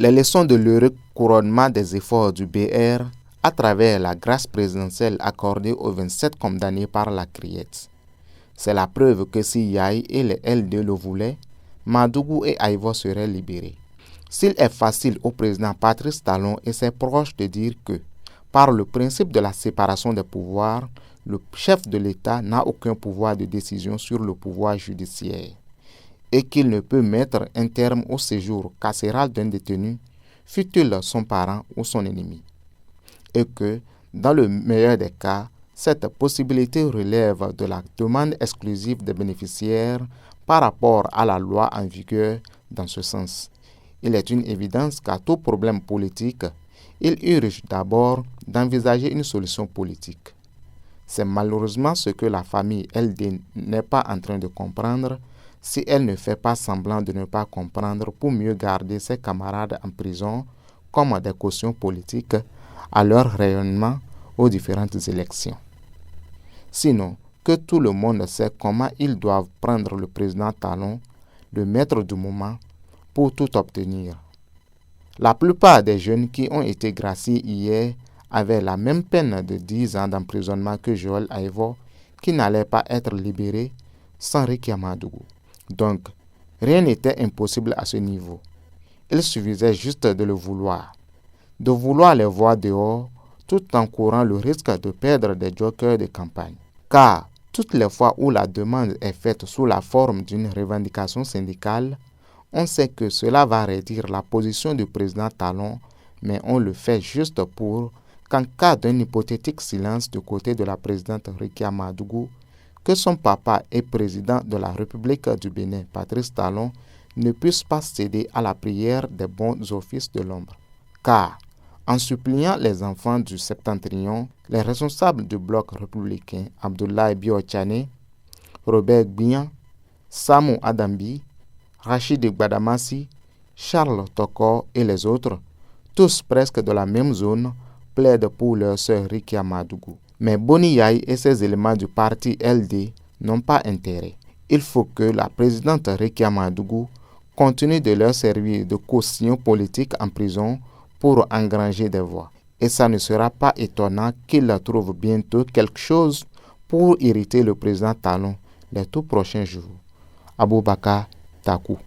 Les leçons de l'heureux couronnement des efforts du BR à travers la grâce présidentielle accordée aux 27 condamnés par la Criette. C'est la preuve que si Yaye et les L2 le voulaient, Madougou et Aïvo seraient libérés. S'il est facile au président Patrice Talon et ses proches de dire que, par le principe de la séparation des pouvoirs, le chef de l'État n'a aucun pouvoir de décision sur le pouvoir judiciaire et qu'il ne peut mettre un terme au séjour carcéral d'un détenu, fût-il son parent ou son ennemi, et que, dans le meilleur des cas, cette possibilité relève de la demande exclusive des bénéficiaires par rapport à la loi en vigueur dans ce sens. Il est une évidence qu'à tout problème politique, il urge d'abord d'envisager une solution politique. C'est malheureusement ce que la famille LD n'est pas en train de comprendre si elle ne fait pas semblant de ne pas comprendre pour mieux garder ses camarades en prison comme des cautions politiques à leur rayonnement aux différentes élections. Sinon, que tout le monde sait comment ils doivent prendre le président Talon, le maître du moment, pour tout obtenir. La plupart des jeunes qui ont été graciés hier avaient la même peine de 10 ans d'emprisonnement que Joël Aïvo, qui n'allait pas être libéré sans Ricky Madougou. Donc, rien n'était impossible à ce niveau. Il suffisait juste de le vouloir. De vouloir les voir dehors, tout en courant le risque de perdre des jokers de campagne. Car, toutes les fois où la demande est faite sous la forme d'une revendication syndicale, on sait que cela va réduire la position du président Talon, mais on le fait juste pour qu'en cas d'un hypothétique silence du côté de la présidente Ricky Madougou, que son papa et président de la République du Bénin, Patrice Talon, ne puisse pas céder à la prière des bons offices de l'ombre. Car, en suppliant les enfants du Septentrion, les responsables du bloc républicain Abdoulaye Bio-Tchane, Robert Gbian, Samou Adambi, Rachid Gbadamassi, Charles Tokor et les autres, tous presque de la même zone, plaident pour leur sœur Ricky Madougou. Mais Boni Yaye et ses éléments du parti LD n'ont pas intérêt. Il faut que la présidente Ricky Madougou continue de leur servir de caution politique en prison pour engranger des voix. Et ça ne sera pas étonnant qu'il trouve bientôt quelque chose pour irriter le président Talon les tout prochains jours. Aboubakar Takou.